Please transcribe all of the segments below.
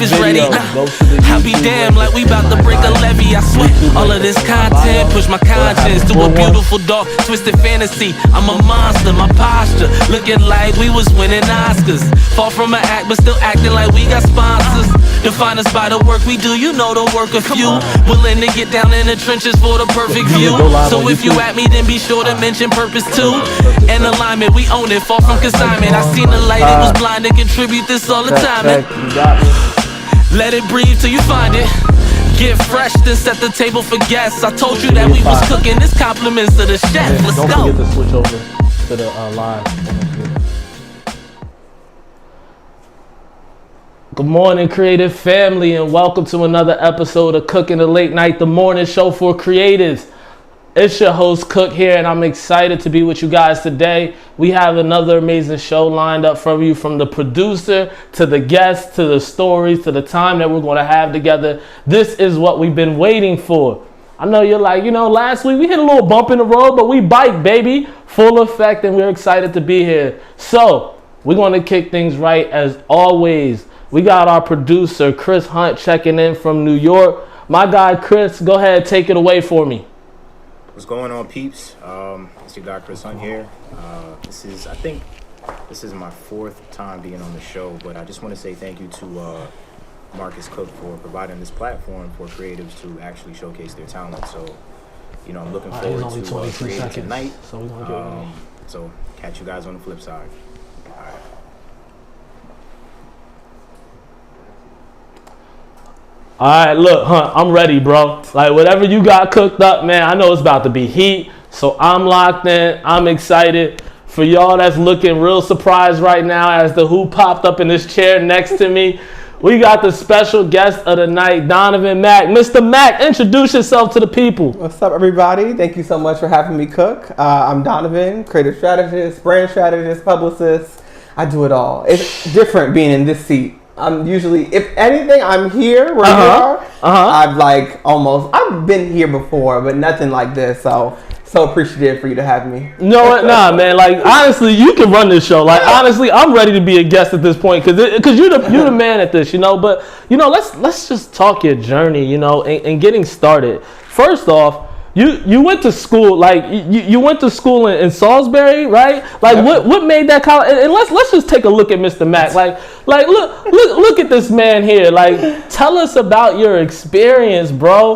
is ready. I be damn like we bout to break a levee. I sweat all of this content, push my conscience to a beautiful dark twisted fantasy. I'm a monster, my posture looking like we was winning Oscars. Far from an act but still acting like we got sponsors. Define us by the work we do, you know the work a few. Willing to get down in the trenches for the perfect view. So if you at me then be sure to mention purpose too. And alignment, we own it, far from consignment. I seen the light, it was blind to contribute this all the time. Let it breathe till you find it. Get fresh, then set the table for guests. I told you that we was cooking. This compliments to the chef. Let's go. Don't forget to switch over to the line. Good morning, creative family, and welcome to another episode of Cooking the Late Night, the morning show for creatives. It's your host, Cook, here, and I'm excited to be with you guys today. We have another amazing show lined up for you, from the producer to the guests to the stories to the time that we're going to have together. This is what we've been waiting for. I know you're like, last week we hit a little bump in the road, but we bike, baby. Full effect, and we're excited to be here. So we're going to kick things right as always. We got our producer, Chris Hunt, checking in from New York. My guy, Chris, go ahead, take it away for me. What's going on, peeps? It's your guy Chris Hunt here. I think this is my fourth time being on the show, but I just want to say thank you to Marcus Cook for providing this platform for creatives to actually showcase their talent. So, I'm looking forward to creating tonight. So catch you guys on the flip side. All right. All right, look, Hunt, I'm ready, bro. Like, whatever you got cooked up, man, I know it's about to be heat, so I'm locked in. I'm excited. For y'all that's looking real surprised right now as to who popped up in this chair next to me, we got the special guest of the night, Donovan Mack. Mr. Mack, introduce yourself to the people. What's up, everybody? Thank you so much for having me, Cook. I'm Donovan, creative strategist, brand strategist, publicist. I do it all. It's different being in this seat. I'm usually, if anything, I'm here where you are. I've been here before, but nothing like this. So appreciative for you to have me. No, nah, man. Like, honestly, you can run this show. Like, honestly, I'm ready to be a guest at this point because you're the man at this, But let's just talk your journey, and getting started. First off, you went to school, like you went to school in Salisbury, right? Like, yep. What made that college? And let's just take a look at Mr. Mack. Like look at this man here. Like, tell us about your experience, bro.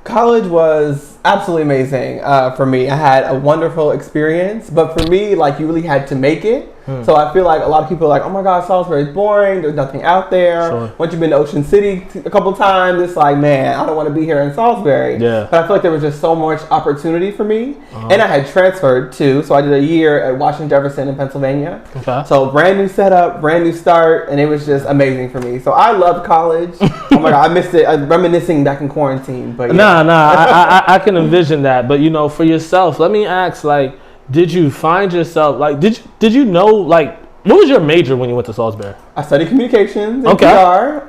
College was absolutely amazing for me. I had a wonderful experience, but for me, like, you really had to make it. So I feel like a lot of people are like, oh my God, Salisbury is boring. There's nothing out there. Sure. Once you've been to Ocean City a couple times, it's like, man, I don't want to be here in Salisbury. Yeah. But I feel like there was just so much opportunity for me. And I had transferred too. So I did a year at Washington Jefferson in Pennsylvania. Okay. So brand new setup, brand new start. And it was just amazing for me. So I loved college. Oh my God, I missed it. I'm reminiscing back in quarantine. But yeah. I can envision that. But, for yourself, let me ask, like, did you find yourself, like, did you know, like, what was your major when you went to Salisbury? I studied communications and PR.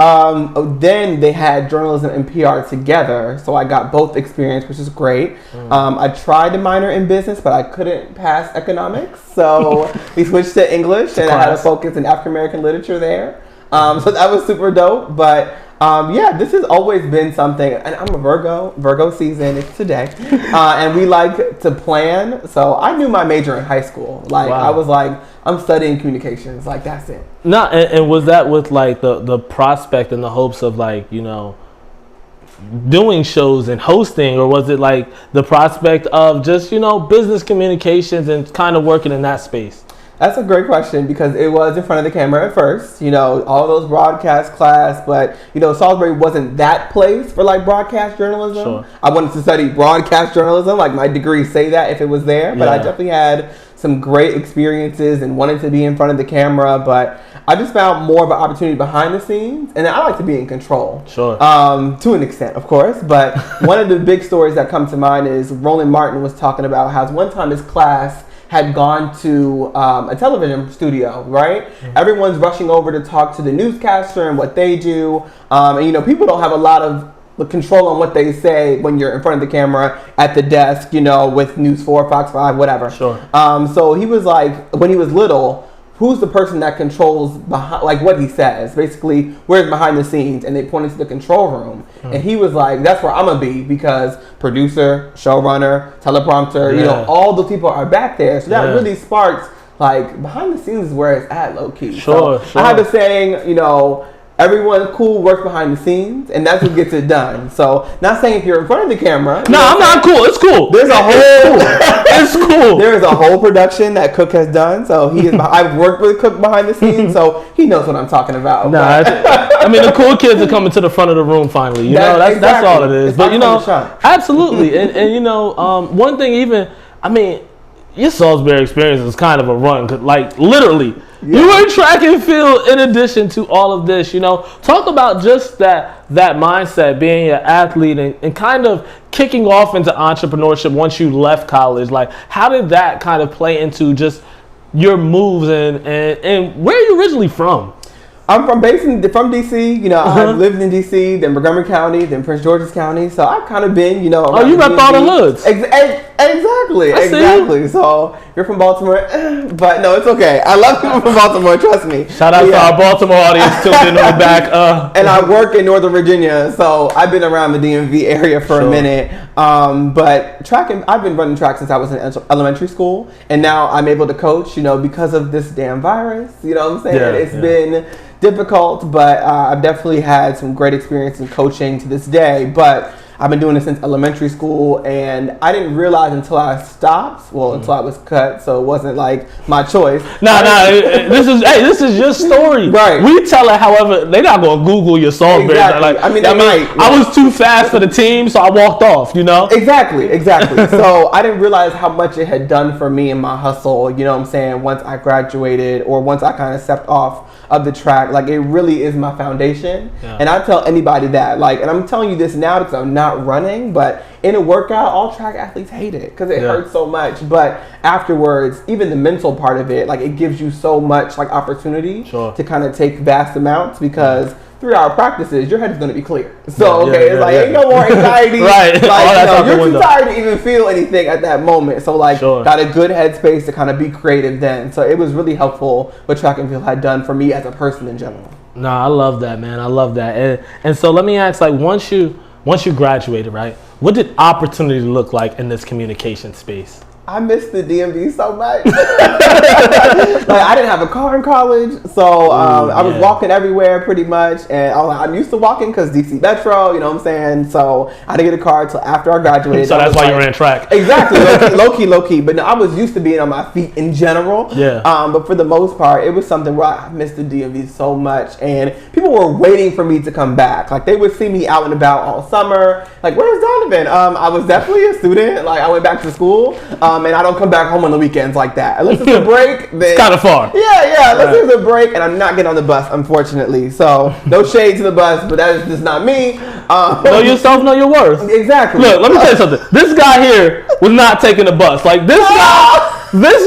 Then they had journalism and PR together, so I got both experience, which is great. I tried to minor in business, but I couldn't pass economics, so we switched to English, and I had a focus in African American literature there. So that was super dope, but this has always been something, and I'm a Virgo season, it's today, and we like to plan, so I knew my major in high school. Like, wow. I was like, I'm studying communications, like, that's it. No, and was that with, like, the prospect and the hopes of, like, doing shows and hosting, or was it, like, the prospect of just, business communications and kind of working in that space? That's a great question, because it was in front of the camera at first, all those broadcast class, but, Salisbury wasn't that place for, like, broadcast journalism. Sure. I wanted to study broadcast journalism, like, my degree say that if it was there, but I definitely had some great experiences and wanted to be in front of the camera, but I just found more of an opportunity behind the scenes, and I like to be in control. Sure. To an extent, of course, but one of the big stories that come to mind is Roland Martin was talking about how one time his class had gone to a television studio, right? Mm-hmm. Everyone's rushing over to talk to the newscaster and what they do. And, people don't have a lot of control on what they say when you're in front of the camera at the desk, with News 4, Fox 5, whatever. Sure. So he was like, when he was little, who's the person that controls behind, like what he says, basically where's behind the scenes, and they pointed to the control room, and he was like, that's where I'm gonna be, because producer, showrunner, teleprompter, you know, all the people are back there, so that really sparks, like, behind the scenes is where it's at, low key. Sure. I have a saying, you know, everyone cool works behind the scenes, and that's what gets it done. So, not saying if you're in front of the camera. No, I'm not cool. It's cool. There's a whole. It's cool. There is a whole production that Cook has done. So he is. I've worked with Cook behind the scenes, so he knows what I'm talking about. Nah, I mean, the cool kids are coming to the front of the room finally. You know, that's all it is. It's but you know, absolutely, and you know, one thing even, I mean, your Salisbury experience is kind of a run, 'cause, like, literally. Yeah. You were in track and field in addition to all of this, you know. Talk about just that mindset, being an athlete and kind of kicking off into entrepreneurship once you left college. Like, how did that kind of play into just your moves and where are you originally from? I'm from DC. You know, I've lived in DC, then Montgomery County, then Prince George's County. So I've kind of been, you know. Oh, you rep all the hoods. Exactly. So you're from Baltimore, but no, it's okay. I love people from Baltimore. Trust me. Shout out to our Baltimore audience tuned in on the back. And I work in Northern Virginia, so I've been around the DMV area for a minute. But I've been running track since I was in elementary school, and now I'm able to coach. You know, because of this damn virus. You know what I'm saying? Yeah, it's been difficult, but I've definitely had some great experience in coaching to this day. But I've been doing it since elementary school, and I didn't realize until I stopped. Well, until I was cut, so it wasn't like my choice. This is your story. Right. We tell it, however, they're not gonna Google your Salisbury. Exactly. Like, I was too fast for the team, so I walked off. You know. Exactly. So I didn't realize how much it had done for me in my hustle. You know what I'm saying? Once I graduated, or once I kind of stepped off of the track, like, it really is my foundation. Yeah. And I tell anybody that, like, and I'm telling you this now because I'm not running, but in a workout, all track athletes hate it because it hurts so much. But afterwards, even the mental part of it, like, it gives you so much, like, opportunity to kind of take vast amounts, because 3-hour practices, your head is going to be clear. So, ain't no more anxiety. Right. Like, you're too tired to even feel anything at that moment. So, like, got a good headspace to kind of be creative then. So, it was really helpful what track and field had done for me as a person in general. No, I love that, man. I love that. And so let me ask, like, once you graduated, right, what did opportunity look like in this communication space? I missed the DMV so much. Like, I didn't have a car in college, so I was walking everywhere pretty much, and I'm used to walking because DC Metro, you know what I'm saying? So I didn't get a car until after I graduated. So that's why you ran track. Exactly, low key. But no, I was used to being on my feet in general. Yeah. But for the most part, it was something where I missed the DMV so much, and people were waiting for me to come back. Like, they would see me out and about all summer. Like, where's Donovan? I was definitely a student. Like, I went back to school. And I don't come back home on the weekends like that. Unless it's a break, then it's kind of far. Yeah. Unless there's a break, and I'm not getting on the bus, unfortunately. So no shade to the bus, but that is just not me. Know yourself, know your worth. Exactly. Look, let me tell you something. This guy here was not taking the bus. Like, this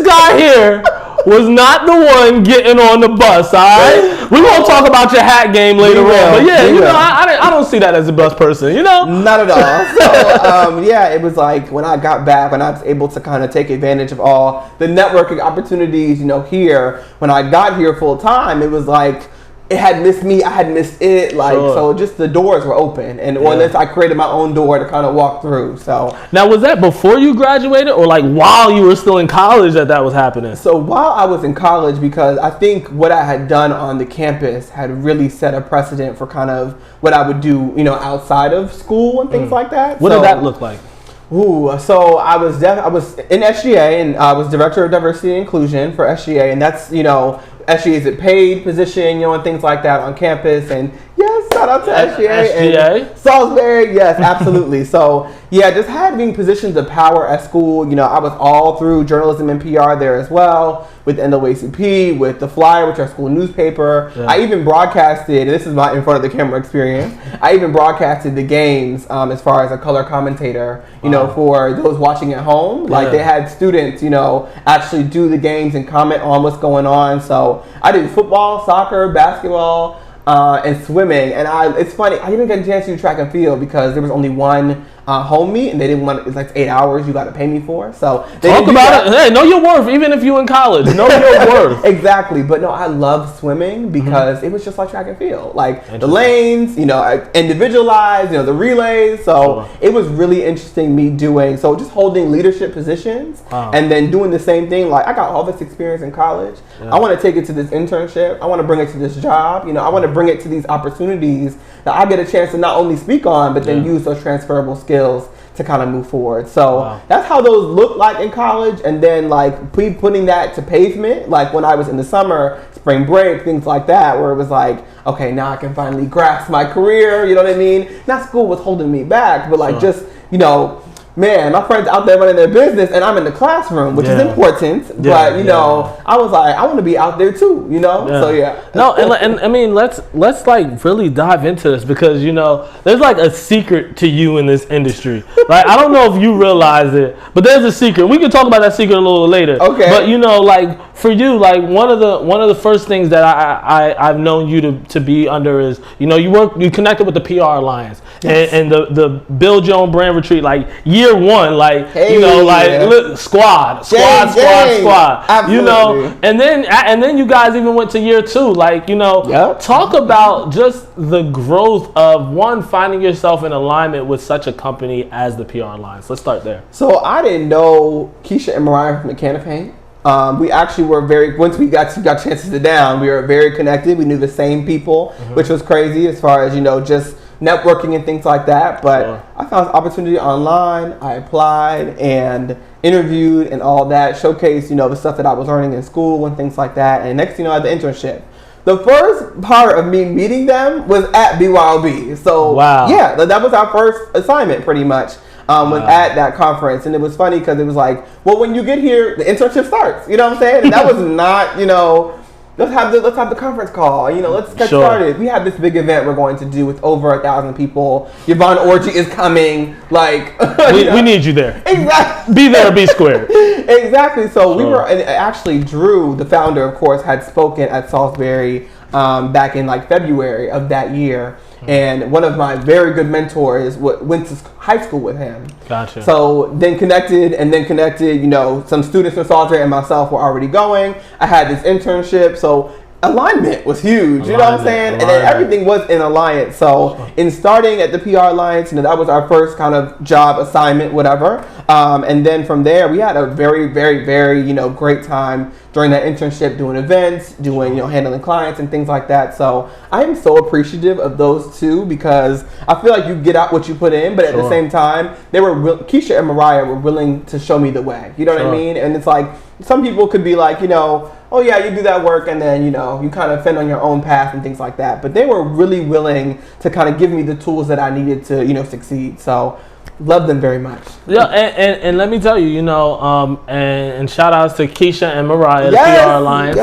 guy here was not the one getting on the bus, all right? We're going to talk about your hat game later on. But yeah, you know, I don't see that as a bus person, you know? Not at all. So, it was like when I got back, when I was able to kind of take advantage of all the networking opportunities, you know, here, when I got here full time, it was like, it had missed me, I had missed it, so just the doors were open, and unless I created my own door to kind of walk through. So now, was that before you graduated, or like while you were still in college that was happening? So while I was in college, because I think what I had done on the campus had really set a precedent for kind of what I would do, you know, outside of school and things like that. What did that look like? So I was in SGA, and I was director of diversity and inclusion for SGA, and that's, you know, SGA is a paid position, you know, and things like that on campus. And yes, shout out to SGA and Salisbury. Yes, absolutely. So yeah, just having positions of power at school. You know, I was all through journalism and PR there as well, with NAACP, with the Flyer, which is our school newspaper. Yeah. I even broadcasted, and this is my in front of the camera experience, I even broadcasted the games as far as a color commentator, you know, for those watching at home. Like, they had students, you know, actually do the games and comment on what's going on. So I did football, soccer, basketball, and swimming. And it's funny, I didn't get a chance to do track and field because there was only one home meet, and they didn't want, it's like 8 hours you got to pay me for. So they talk about it. Hey, know your worth, even if you in college. Know your worth. Exactly. But no, I love swimming because it was just like track and field. Like the lanes, individualized, the relays. So it was really interesting me doing, so just holding leadership positions and then doing the same thing. Like I got all this experience in college. Yeah. I want to take it to this internship. I want to bring it to this job. I want to bring it to these opportunities that I get a chance to not only speak on, but then use those transferable skills to kind of move forward. So that's how those look like in college. And then like putting that to pavement, like when I was in the summer, spring break, things like that, where it was like, okay, now I can finally grasp my career. You know what I mean? Not school was holding me back, but like just, man, my friends out there running their business and I'm in the classroom, which is important. But, I was like, I want to be out there too, So, No, and I mean, let's like really dive into this because, there's like a secret to you in this industry. Like, I don't know if you realize it, but there's a secret. We can talk about that secret a little later. Okay. But, like for you, like one of the first things that I've known you to be under is, you connected with the PR Alliance and the Build Your Own Brand Retreat, like year one, like squad. Absolutely. And then you guys even went to year two, like talk about just the growth of one, finding yourself in alignment with such a company as the PR Alliance. Let's start there. So I didn't know Keisha and Mariah from the Can of Paint. We actually were once we got chances to sit down, we were very connected. We knew the same people, which was crazy as far as, just networking and things like that. But I found this opportunity online. I applied and interviewed and all that, showcased, the stuff that I was learning in school and things like that. And next thing you know, I had the internship. The first part of me meeting them was at BYOB. So that was our first assignment pretty much. Was at that conference, and it was funny because it was like, well, when you get here, the internship starts. You know what I'm saying? And that was not, let's have the conference call. Let's get started. We have this big event we're going to do with over 1,000 people. Yvonne Orji is coming. Like we need you there. Exactly. Be there or be square. Exactly. So we were, and actually Drew, the founder, of course, had spoken at Salisbury back in like February of that year. And one of my very good mentors went to high school with him. Gotcha. So then connected, some students from Salisbury and myself were already going. I had this internship, so alignment was huge. You know what I'm saying? And then everything was in alliance. So in starting at the PR Alliance, that was our first kind of job assignment, whatever. And then from there, we had a very, very, very, great time during that internship, doing events, handling clients and things like that. So I am so appreciative of those two because I feel like you get out what you put in, but at the same time, Keisha and Mariah were willing to show me the way. You know what I mean? And it's like, some people could be like, oh yeah, you do that work and then, you kind of fend on your own path and things like that. But they were really willing to kind of give me the tools that I needed to, succeed. So love them very much. Yeah, and let me tell you, and shout outs to Keisha and Mariah, the PR Alliance.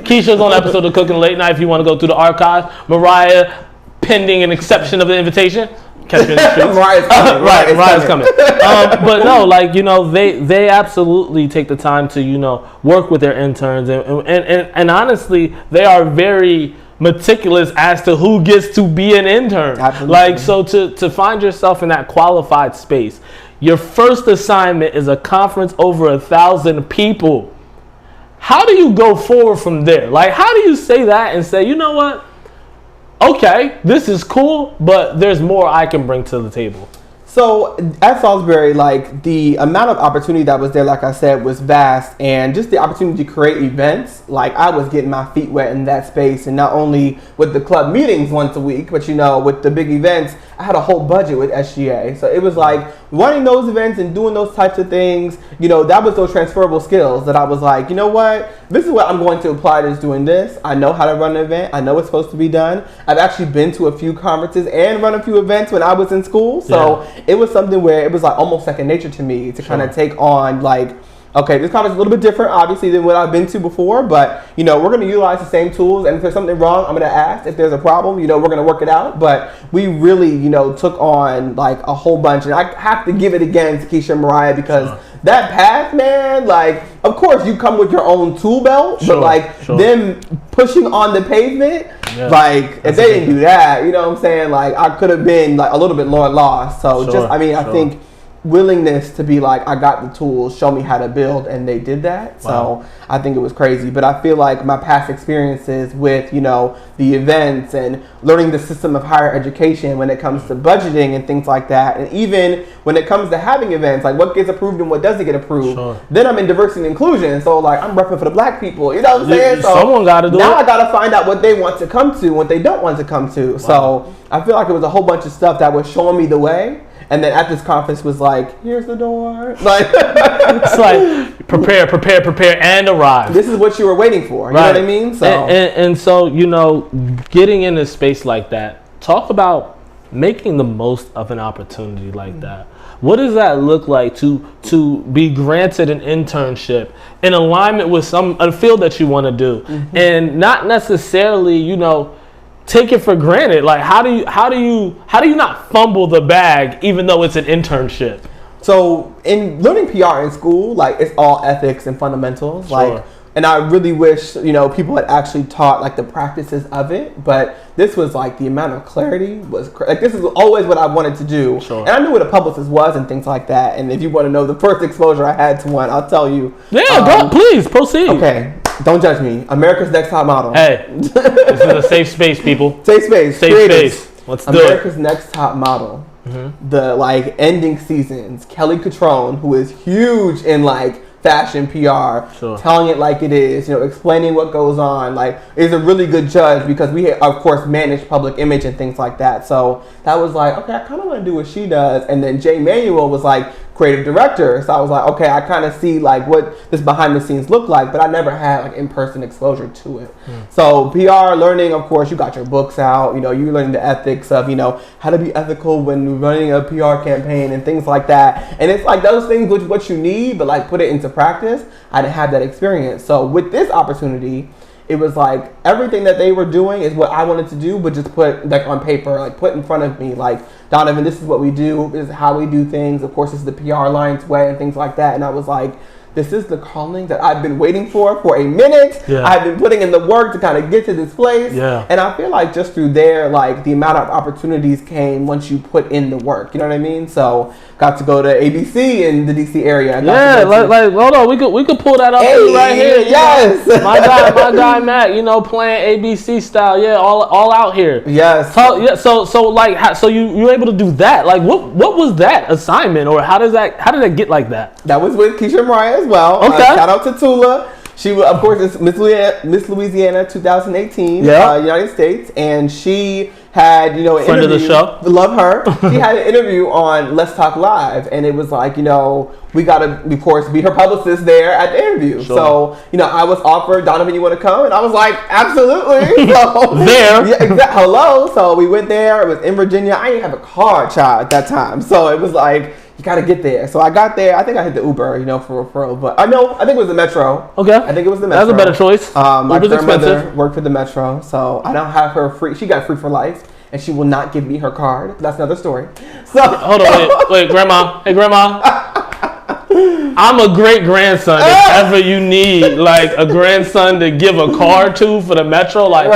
Keisha's on episode of Cooking Late Night if you want to go through the archive. Mariah, pending an exception of the invitation. Catch me in the streets. Mariah's coming. But no, they absolutely take the time to, work with their interns. And honestly, they are very meticulous as to who gets to be an intern. Absolutely. Like, so to find yourself in that qualified space, your first assignment is a conference over 1,000 people. How do you go forward from there? Like, how do you say that and say, you know what? Okay, this is cool, but there's more I can bring to the table. So at Salisbury, like the amount of opportunity that was there, like I said, was vast, and just the opportunity to create events, like I was getting my feet wet in that space, and not only with the club meetings once a week, but with the big events, I had a whole budget with SGA. So it was like running those events and doing those types of things, that was those transferable skills that I was like, you know what, this is what I'm going to apply to doing this. I know how to run an event. I know what's supposed to be done. I've actually been to a few conferences and run a few events when I was in school. So it was something where it was like almost second nature to me to kind of take on like okay, this conference is a little bit different, obviously, than what I've been to before, but, we're going to utilize the same tools, and if there's something wrong, I'm going to ask. If there's a problem, we're going to work it out, but we really, took on, like, a whole bunch, and I have to give it again to Keisha and Mariah, because that path, man, like, of course, you come with your own tool belt, but, like, them pushing on the pavement, like, if they didn't do that, you know what I'm saying, like, I could have been, like, a little bit more lost, so I think willingness to be like, I got the tools, show me how to build, and they did that. Wow. So I think it was crazy. But I feel like my past experiences with, the events and learning the system of higher education when it comes to budgeting and things like that, and even when it comes to having events, like what gets approved and what doesn't get approved, then I'm in diversity and inclusion. So like I'm repping for the black people, you know what I'm saying? So someone got to do now it. I got to find out what they want to come to, what they don't want to come to. Wow. So I feel like it was a whole bunch of stuff that was showing me the way. And then at this conference was like, here's the door. Like it's like prepare and arrive. This is what you were waiting for. You know what I mean? So and so, getting in a space like that, talk about making the most of an opportunity like that. What does that look like to be granted an internship in alignment with a field that you want to do, and not necessarily, take it for granted? Like how do you not fumble the bag even though it's an internship? So in learning PR in school, like it's all ethics and fundamentals. Sure. Like, and I really wish, people had actually taught like the practices of it. But this was like the amount of clarity was like, this is always what I wanted to do. Sure. And I knew what a publicist was and things like that. And if you want to know the first exposure I had to one, I'll tell you. Yeah, please proceed. Okay. Don't judge me. America's Next Top Model. Hey, this is a safe space, people. Safe space. Safe Creators. space. Let's do America's Next Top Model. The like ending seasons. Kelly Catrone, who is huge in like fashion PR, telling it like it is, explaining what goes on, like is a really good judge because we of course manage public image and things like that. So that was like, okay, I kind of want to do what she does. And then Jay Manuel was like creative director. So I was like, okay, I kind of see like what this behind the scenes looked like, but I never had like in-person exposure to it. So PR learning, of course, you got your books out, you're learning the ethics of, how to be ethical when running a PR campaign and things like that. And it's like those things which what you need, but like put it into practice. I didn't have that experience. So with this opportunity, it was like everything that they were doing is what I wanted to do, but just put like on paper, like put in front of me, like, Donovan, this is what we do, this is how we do things. Of course, this is the PR Alliance way and things like that. And I was like, this is the calling that I've been waiting for a minute. Yeah. I've been putting in the work to kind of get to this place. Yeah. And I feel like just through there, like the amount of opportunities came once you put in the work. You know what I mean? So got to go to ABC in the DC area. Like hold on, we could pull that up right here. Yes. My guy Matt, playing ABC style. Yeah, all out here. Yes. So you were able to do that. Like what was that assignment, or how did that get like that? That was with Keisha and Mariah as well. Okay. Shout out to Tula. She, of course, is Miss Louisiana 2018, United States, and she had, an friend interview. of the show. Love her. She had an interview on Let's Talk Live, and it was like, we got to, of course, be her publicist there at the interview. Sure. So, I was offered, Donovan, you want to come? And I was like, absolutely. So, there. Yeah, hello. So we went there. It was in Virginia. I didn't have a car, child, at that time. So it was like, you gotta get there. So I got there. I think I hit the Uber, for referral. But I think it was the Metro. Okay. I think it was the Metro. That's a better choice. My Uber's grandmother expensive. worked for the Metro, so I don't have her free. She got free for life, and she will not give me her card. That's another story. So hold on, wait, Grandma. Hey, Grandma. I'm a great grandson. If ever you need like a grandson to give a card to for the Metro, like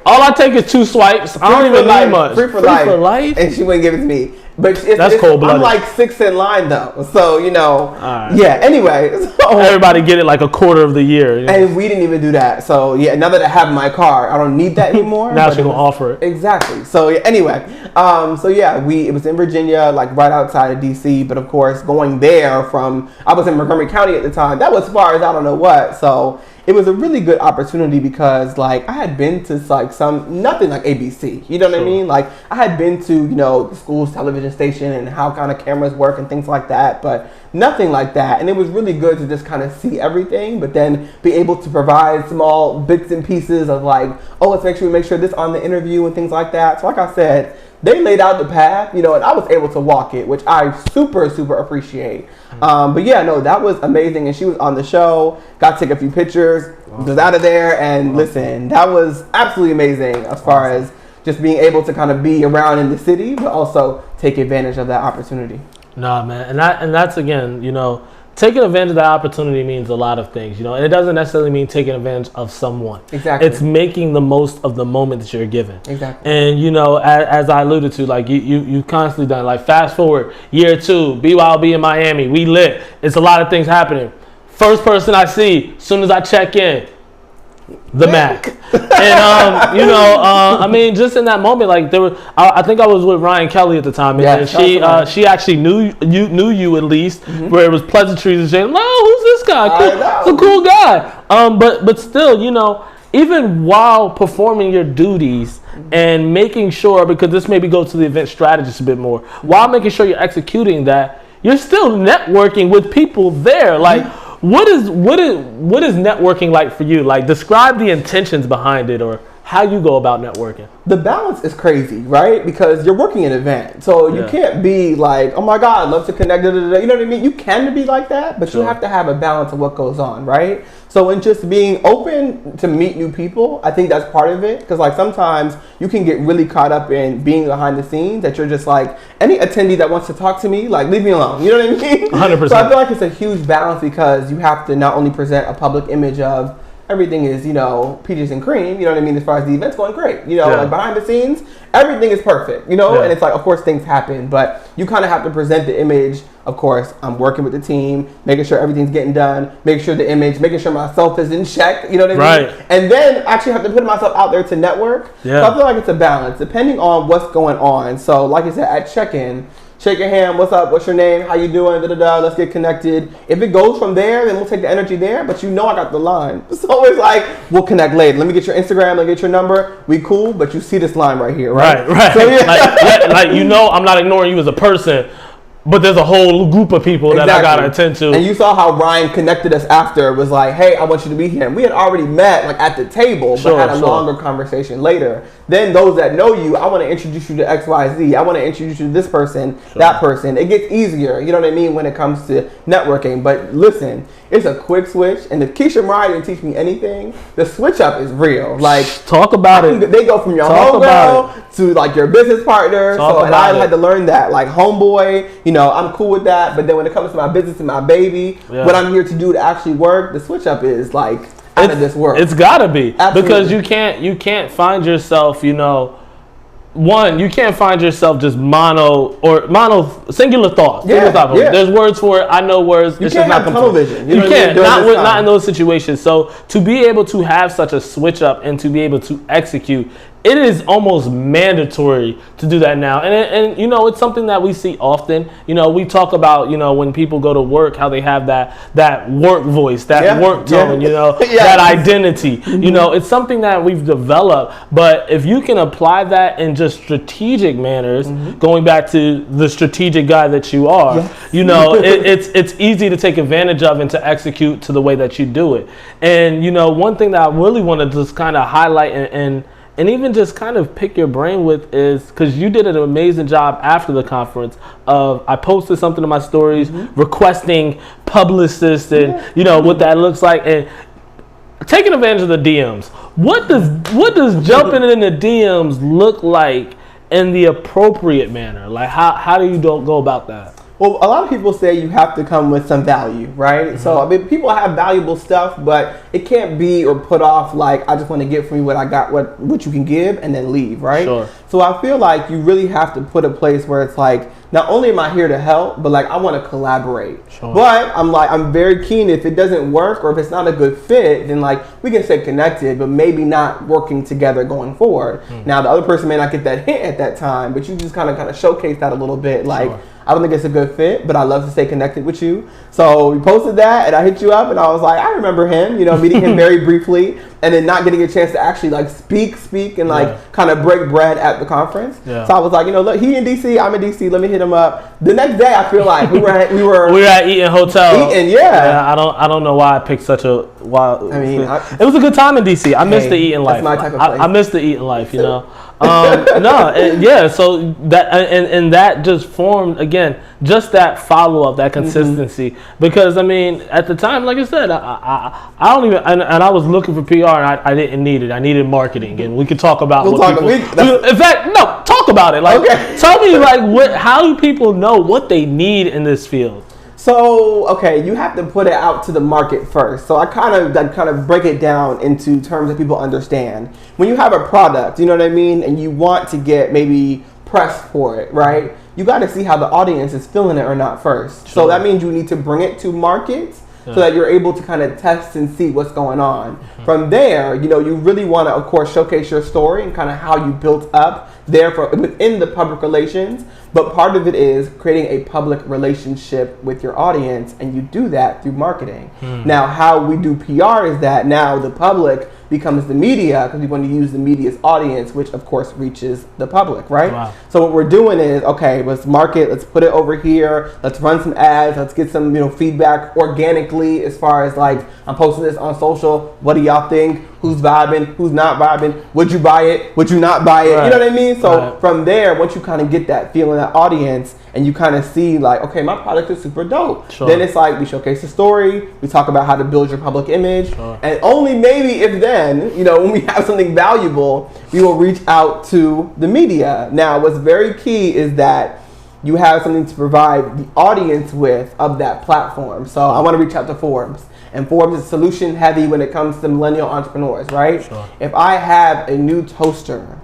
all I take is 2 swipes. I don't even need much. Free for life. And she wouldn't give it to me. But that's cold-blooded. I'm like 6th in line though, so right. Yeah. Anyway, so everybody get it like a quarter of the year, and we didn't even do that. So yeah, now that I have my car, I don't need that anymore. Now she's gonna offer it. Exactly. So yeah, anyway, it was in Virginia, like right outside of DC. But of course, going there I was in Montgomery County at the time. That was far as I don't know what. So it was a really good opportunity because like I had been to like nothing like ABC, you know what I mean? Like I had been to, the school's television station and how kind of cameras work and things like that, but nothing like that. And it was really good to just kind of see everything, but then be able to provide small bits and pieces of like, oh, let's make sure this on the interview and things like that. So like I said, they laid out the path, and I was able to walk it, which I super, super appreciate. But yeah, no, that was amazing. And she was on the show, got to take a few pictures, was out of there. And listen, that was absolutely amazing as far as just being able to kind of be around in the city, but also take advantage of that opportunity. Nah, man. And that's, again, taking advantage of that opportunity means a lot of things, and it doesn't necessarily mean taking advantage of someone. Exactly. It's making the most of the moment that you're given. Exactly. And, as I alluded to, like you constantly done, like fast forward, year 2, BYOB in Miami, we lit. It's a lot of things happening. First person I see, as soon as I check in, the Mac. And I mean, just in that moment, like I think I was with Ryan Kelly at the time, and she actually knew you at least, where it was pleasantries and saying, "No, who's this guy? Cool, he's a cool guy." But still, even while performing your duties and making sure, because this maybe goes to the event strategist a bit more, while making sure you're executing that, you're still networking with people there, like. What is networking like for you? Like, describe the intentions behind it, or how you go about networking. The balance is crazy, right? Because you're working an event, so you can't be like, "Oh my God, I'd love to connect." You know what I mean? You can be like that, but you have to have a balance of what goes on, right? So in just being open to meet new people, I think that's part of it. Because like sometimes you can get really caught up in being behind the scenes that you're just like, any attendee that wants to talk to me, like leave me alone. You know what I mean? 100%. So I feel like it's a huge balance because you have to not only present a public image of everything is, peaches and cream, what I mean, as far as the event's going great. Like behind the scenes, everything is perfect, and it's like, of course, things happen, but you kind of have to present the image. Of course, I'm working with the team, making sure everything's getting done, making sure the image, making sure myself is in check, you know what I mean? And then actually have to put myself out there to network. So I feel like it's a balance, depending on what's going on. So like I said, at check-in, shake your hand, what's up, what's your name, how you doing, let's get connected. If it goes from there, then we'll take the energy there, but I got the line. So it's like, we'll connect later. Let me get your Instagram, let me get your number, we cool, but you see this line right here, right? Right. So, I'm not ignoring you as a person, but there's a whole group of people that I gotta attend to. And you saw how Ryan connected us after, was like, "Hey, I want you to be here." And we had already met like at the table, but had a longer conversation later. Then those that know you, I want to introduce you to XYZ. I want to introduce you to this person, that person. It gets easier, you know what I mean, when it comes to networking. But listen, it's a quick switch. And if Keisha Mariah didn't teach me anything, the switch up is real. Like, talk about it. They go from your homegirl to like your business partner. I had to learn that. Like homeboy, I'm cool with that. But then when it comes to my business and my baby, what I'm here to do to actually work, the switch up is like out of this world. It's gotta be. Absolutely. Because you can't find yourself, one, you can't find yourself just singular thoughts. There's words for it. I know words. You can't have tunnel vision. You can't. Not in those situations. So to be able to have such a switch up and to be able to execute, it is almost mandatory to do that now. And it's something that we see often. We talk about, when people go to work, how they have that work voice, that work tone, that identity. It's something that we've developed. But if you can apply that in just strategic manners, going back to the strategic guy that you are, it's easy to take advantage of and to execute to the way that you do it. And, one thing that I really want to just kind of highlight and even just kind of pick your brain with is, because you did an amazing job after the conference of, I posted something in my stories requesting publicists and, what that looks like, and taking advantage of the DMs. What does jumping in the DMs look like in the appropriate manner? Like, how do you go about that? Well, a lot of people say you have to come with some value, right? So, people have valuable stuff, but it can't be or put off like, I just want to get from you what I got, what you can give, and then leave, right? Sure. So I feel like you really have to put a place where it's like, not only am I here to help, but like I want to collaborate. Sure. But I'm very keen, if it doesn't work or if it's not a good fit, then like we can stay connected, but maybe not working together going forward. Now the other person may not get that hint at that time, but you just kind of showcase that a little bit. Like, I don't think it's a good fit, but I love to stay connected with you. So we posted that, and I hit you up, and I was like, I remember him, meeting him very briefly, and then not getting a chance to actually like speak and like kind of break bread at the conference. So I was like, look, he in DC, I'm in DC, let me hit him up. The next day, I feel like we were at Eaton Hotel. Eaton, I don't know why I picked such a while. I mean, it was a good time in DC. I missed the eating life. That's my type of place. I missed the eating life, you know. So that and that just formed again, just that follow up, that consistency. Because I mean, at the time, like I said, I don't even, and I was looking for PR, and I didn't need it. I needed marketing, and we could talk about. In fact, no, talk about it. Like, tell me, like, how do people know what they need in this field? So, okay, you have to put it out to the market first. So I kind of break it down into terms that people understand. When you have a product, you know what I mean, and you want to get maybe press for it, right? You got to see how the audience is feeling it or not first. Sure. So that means you need to bring it to market so that you're able to kind of test and see what's going on. Mm-hmm. From there, you know, you really want to, of course, showcase your story and kind of how you built up within the public relations. But part of it is creating a public relationship with your audience, and you do that through marketing. Now, how we do PR is that now the public becomes the media, because we want to use the media's audience, which of course reaches the public, right? Wow. So what we're doing is, okay, let's market, let's put it over here, let's run some ads, let's get some, you know, feedback organically as far as like, I'm posting this on social, what do y'all think? Who's vibing? Who's not vibing? Would you buy it? Would you not buy it? Right. You know what I mean? So from there, once you kind of get that feeling, that audience, and you kind of see like, okay, my product is super dope. Sure. Then it's like, we showcase the story, we talk about how to build your public image, and only maybe if then, you know, when we have something valuable, we will reach out to the media. Now, what's very key is that you have something to provide the audience with of that platform. So I want to reach out to Forbes. And Forbes is solution heavy when it comes to millennial entrepreneurs, right? Sure. If I have a new toaster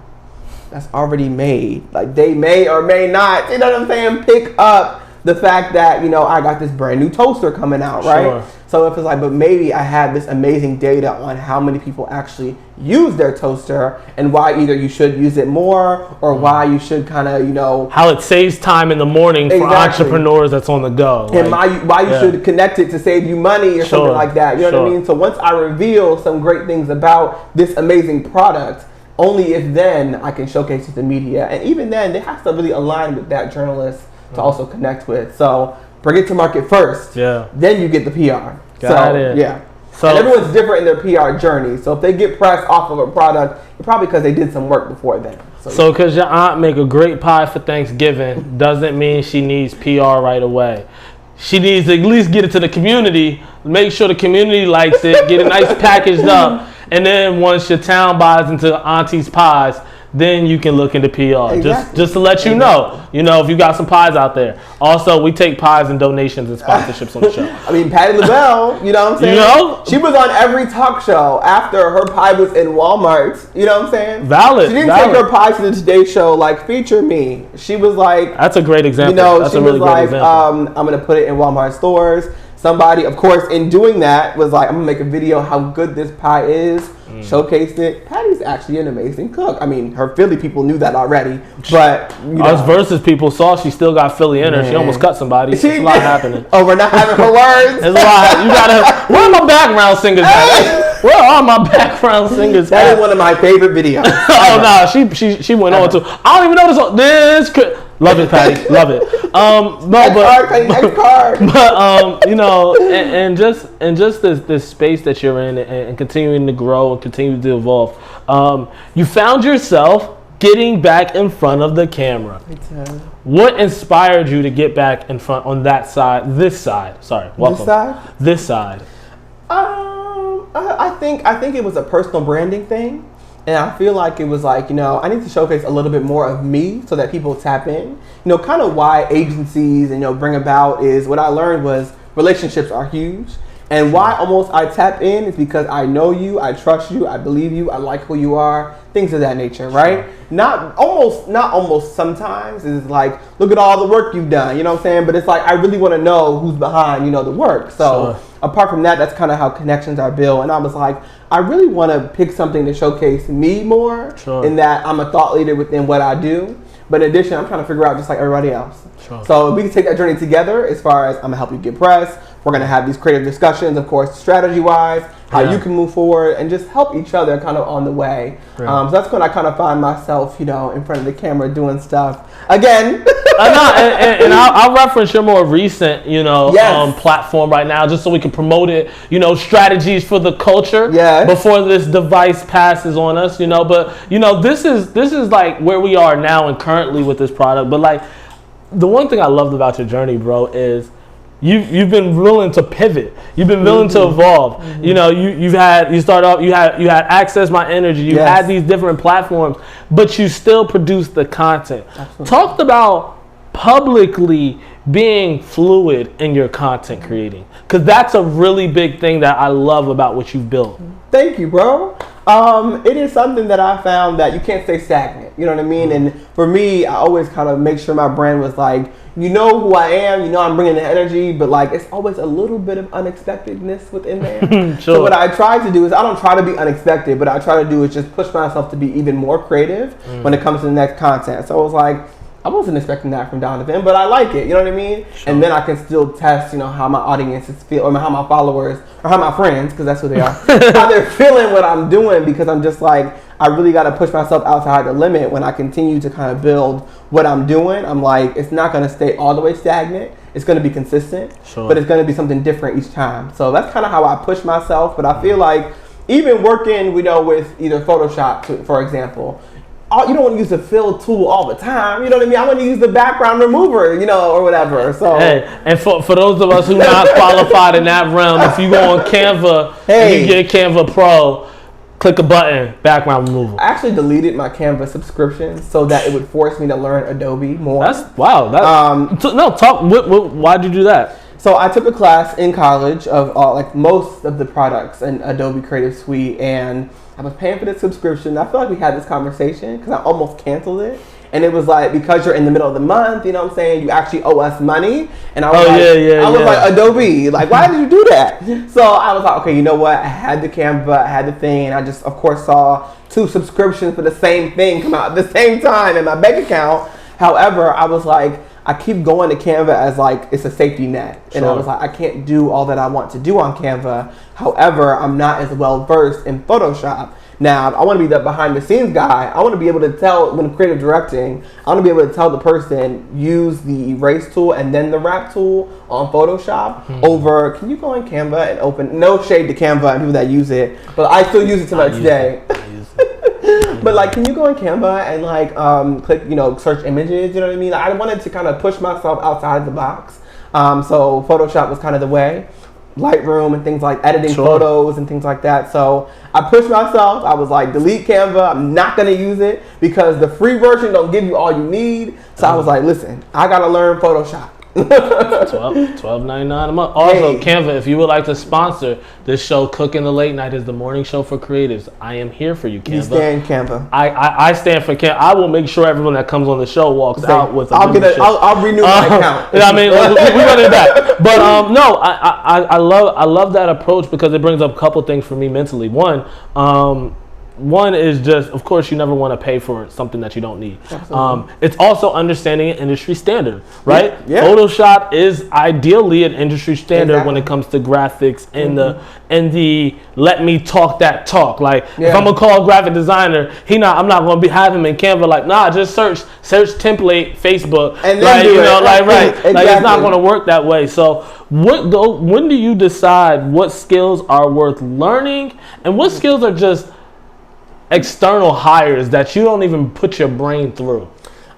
that's already made, like they may or may not, you know what I'm saying, pick up the fact that, you know, I got this brand new toaster coming out, right? Sure. So if it's like, but maybe I have this amazing data on how many people actually use their toaster and why either you should use it more or why you should kind of, you know, how it saves time in the morning for entrepreneurs that's on the go. And why you should connect it to save you money or something like that. You know what I mean? So once I reveal some great things about this amazing product, only if then I can showcase it to the media. And even then, they have to really align with that journalist to also connect with. So bring it to market first. Yeah. Then you get the PR. Got it. Yeah. So and everyone's different in their PR journey. So if they get press off of a product, it's probably because they did some work before then. So because your aunt make a great pie for Thanksgiving doesn't mean she needs PR right away. She needs to at least get it to the community, make sure the community likes it, get it nice packaged up, and then once your town buys into Auntie's pies, then you can look into PR. Exactly. Just to let you know, if you got some pies out there. Also, we take pies and donations and sponsorships on the show. I mean, Patti LaBelle, you know what I'm saying? You know? She was on every talk show after her pie was in Walmart. You know what I'm saying? Valid. She didn't take her pie to the Today Show, like, feature me. She was like... That's a great example. That's she a really was like, great example. I'm going to put it in Walmart stores. Somebody, of course, in doing that, was like, I'm going to make a video how good this pie is, showcased it. Patty's actually an amazing cook. I mean, her Philly people knew that already, but... Us versus people saw she still got Philly in her. She almost cut somebody. There's a lot happening. Oh, we're not having her words? There's a lot. You gotta... Where are my background singers at? Where are my background singers That is one of my favorite videos. Oh, no. She went on to... I don't even know this could... Love it, Patty. Love it. And just this space that you're in and continuing to grow and continue to evolve. You found yourself getting back in front of the camera. What inspired you to get back in front on that side? This side. Sorry. Welcome. This side? This side. I think it was a personal branding thing. And I feel like it was like, I need to showcase a little bit more of me so that people tap in. Kind of why agencies, bring about is what I learned was relationships are huge. And why almost I tap in is because I know you, I trust you, I believe you, I like who you are, things of that nature, right? Not almost sometimes is like, look at all the work you've done, you know what I'm saying? But it's like, I really want to know who's behind, the work. So apart from that, that's kind of how connections are built. And I was like, I really want to pick something to showcase me more in that I'm a thought leader within what I do. But in addition, I'm trying to figure out just like everybody else. So we can take that journey together as far as I'm going to help you get press. We're going to have these creative discussions, of course, strategy-wise, how you can move forward and just help each other kind of on the way. So that's when I kind of find myself, in front of the camera doing stuff. Again, And I'll reference your more recent, Yes. platform right now, just so we can promote it. Strategies for the culture. Yes. Before this device passes on us. But this is like where we are now and currently with this product. But like, the one thing I loved about your journey, bro, is you've been willing to pivot. You've been willing to evolve. Mm-hmm. You started off. You had Access My Energy. You had these different platforms, but you still produce the content. Absolutely. Talked about publicly being fluid in your content creating, because that's a really big thing that I love about what you've built. Thank you, bro. It is something that I found that you can't stay stagnant. You know what I mean? Mm-hmm. And for me, I always kind of make sure my brand was like, who I am, I'm bringing the energy, but like it's always a little bit of unexpectedness within there. Sure. So what I try to do is I don't try to be unexpected, but I try to do is just push myself to be even more creative when it comes to the next content. So I was like, I wasn't expecting that from Donovan, but I like it, you know what I mean? Sure. And then I can still test, how my audiences feel, or how my followers, or how my friends, because that's who they are, how they're feeling what I'm doing, because I'm just like, I really got to push myself outside the limit. When I continue to kind of build what I'm doing, I'm like, it's not going to stay all the way stagnant. It's going to be consistent, but it's going to be something different each time. So that's kind of how I push myself. But I feel like even working, with either Photoshop, for example, you don't want to use the fill tool all the time. You know what I mean? I want to use the background remover, or whatever. So and for those of us who not qualified in that realm, if you go on Canva and you get Canva Pro, click a button, background removal. I actually deleted my Canva subscription so that it would force me to learn Adobe more. Wow. Why'd you do that? So I took a class in college of most of the products in Adobe Creative Suite, and I was paying for the subscription. I feel like we had this conversation because I almost canceled it. And it was like, because you're in the middle of the month, you you actually owe us money. And I was like, Adobe, like, why did you do that? So I was like, okay, you know what? I had the Canva, I had the thing, and I just, of course, saw 2 subscriptions for the same thing come out at the same time in my bank account. However, I was like, I keep going to Canva as like it's a safety net. Sure. And I was like, I can't do all that I want to do on Canva. However, I'm not as well versed in Photoshop. Now, I want to be the behind the scenes guy. I want to be able to tell when creative directing, I want to be able to tell the person, use the erase tool and then the wrap tool on Photoshop over, can you go on Canva and open, no shade to Canva and people that use it, but I still use it to this day. But like, can you go on Canva and like click, search images, you know what I mean? I wanted to kind of push myself outside of the box. So Photoshop was kind of the way. Lightroom and things like editing photos and things like that. So I pushed myself. I was like, delete Canva. I'm not going to use it because the free version don't give you all you need. So I was like, listen, I got to learn Photoshop. $12.99 a month. Also, Canva, if you would like to sponsor this show, Cooking the Late Night is the morning show for creatives. I am here for you, Canva. You stand Canva. I stand for Canva. I will make sure everyone that comes on the show walks out with a membership. I'll renew my account. I mean, we run it back. But no, I love that approach because it brings up a couple things for me mentally. One is just, of course, you never want to pay for something that you don't need. It's also understanding an industry standard, right? Yeah. Photoshop is ideally an industry standard when it comes to graphics and the let me talk that talk. Like if I'm gonna call a graphic designer, I'm not gonna have him in Canva like, nah, just search template Facebook, and then Exactly. Like it's not gonna work that way. So when do you decide what skills are worth learning and what skills are just external hires that you don't even put your brain through?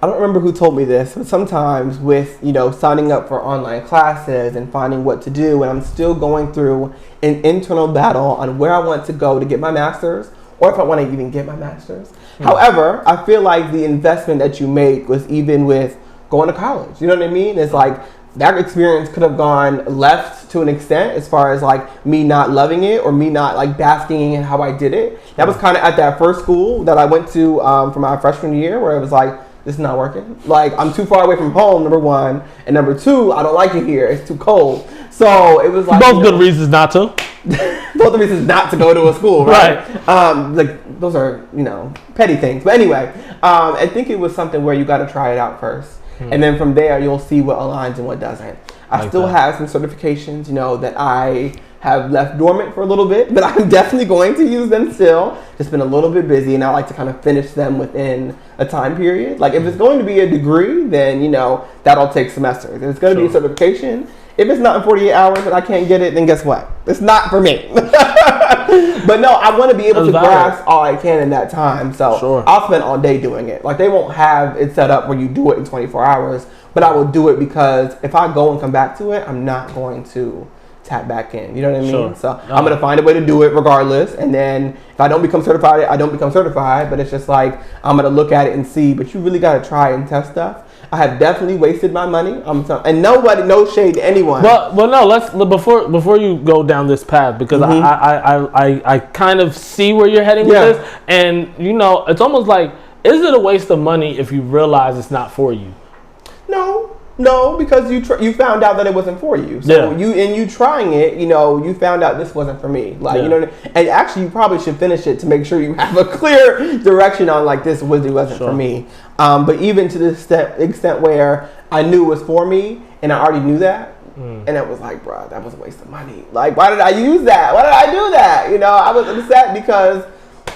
I don't remember who told me this, but sometimes with, signing up for online classes and finding what to do, and I'm still going through an internal battle on where I want to go to get my master's, or if I want to even get my master's. However, I feel like the investment that you make was even with going to college. You know what I mean? It's like, that experience could have gone left to an extent as far as like me not loving it or me not like basking in how I did it. That was kind of at that first school that I went to for my freshman year where it was like, this is not working. Like I'm too far away from home, number one. And number two, I don't like it here. It's too cold. So it was like both good reasons not to. Both the reasons not to go to a school, right? Like those are, petty things. But anyway, I think it was something where you got to try it out first. And then from there, you'll see what aligns and what doesn't. I still have some certifications, you know, that I have left dormant for a little bit, but I'm definitely going to use them still. Just been a little bit busy, and I like to kind of finish them within a time period. Like if it's going to be a degree, then, you know, that'll take semesters. If it's going to be a certification, if it's not in 48 hours and I can't get it, then guess what? It's not for me. But no, I want to be able to grasp all I can in that time. So I'll spend all day doing it. Like they won't have it set up where you do it in 24 hours, but I will do it because if I go and come back to it, I'm not going to tap back in. You know what I mean? So I'm going to find a way to do it regardless. And then if I don't become certified, I don't become certified. But it's just like, I'm going to look at it and see. But you really got to try and test stuff. I have definitely wasted my money. And nobody, no shade to anyone. Well, no. Let's before you go down this path, because I kind of see where you're heading with this, and you know, it's almost like, is it a waste of money if you realize it's not for you? No, because you found out that it wasn't for you. So you trying it, you know, you found out this wasn't for me. Like you know, and actually you probably should finish it to make sure you have a clear direction on like this wasn't for me. But even to the extent where I knew it was for me and I already knew that, and it was like, bro, that was a waste of money. Like, why did I use that? Why did I do that? You know, I was upset because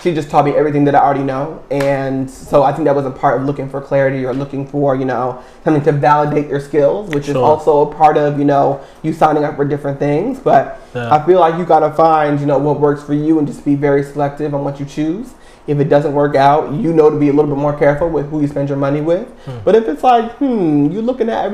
she just taught me everything that I already know. And so I think that was a part of looking for clarity or looking for, you know, something to validate your skills, which is also a part of, you know, you signing up for different things. But I feel like you got to find, you know, what works for you and just be very selective on what you choose. If it doesn't work out, you know, to be a little bit more careful with who you spend your money with. But if it's like, you're looking at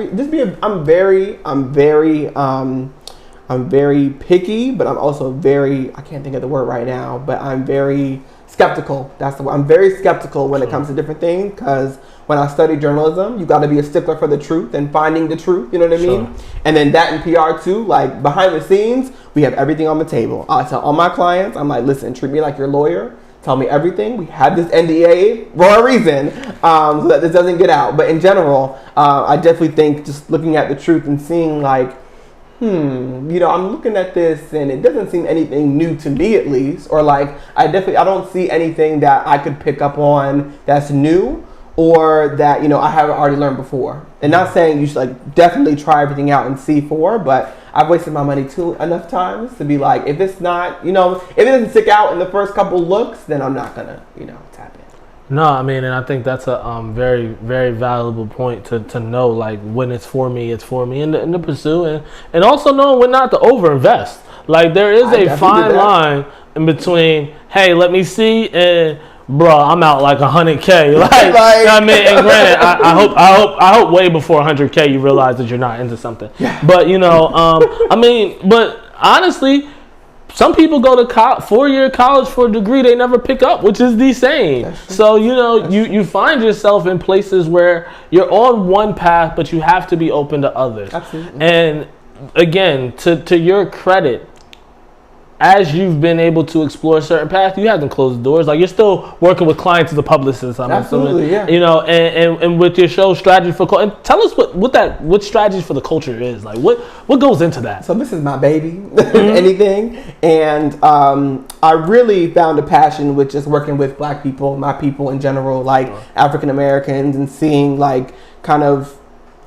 I'm very picky, but I'm also I can't think of the word right now, but I'm very skeptical. That's the word. I'm very skeptical when it comes to different things, because when I studied journalism, you got to be a stickler for the truth and finding the truth, you know what I mean? And then that in PR too, like behind the scenes, we have everything on the table. I tell all my clients, I'm like, listen, treat me like your lawyer. Tell me everything. We have this NDA for a reason, so that this doesn't get out. But in general, I definitely think just looking at the truth and seeing like, you know, I'm looking at this and it doesn't seem anything new to me, at least, or like I don't see anything that I could pick up on that's new or that, you know, I haven't already learned before. And not saying you should like definitely try everything out and see for, but I've wasted my money too enough times to be like, if it's not, you know, if it doesn't stick out in the first couple looks, then I'm not gonna, you know, tap in. No, I mean, and I think that's a very, very valuable point to know, like, when it's for me, and to pursue, and also knowing when not to overinvest. Like, there is a fine line in between, hey, let me see, and bro, I'm out like 100K. Like, I mean, and granted, I hope way before 100K you realize that you're not into something. Yeah. But you know, I mean, but honestly, some people go to 4-year college for a degree they never pick up, which is the same. So, you know, you find yourself in places where you're on one path, but you have to be open to others. Absolutely. And again, to your credit, as you've been able to explore a certain path, you haven't closed the doors. Like, you're still working with clients as a publicist. Absolutely, yeah. You know, and with your show, Strategy for Culture. And tell us what Strategy for the Culture is. Like, what goes into that? So this is my baby, anything. And I really found a passion with just working with Black people, my people in general, like African Americans, and seeing like kind of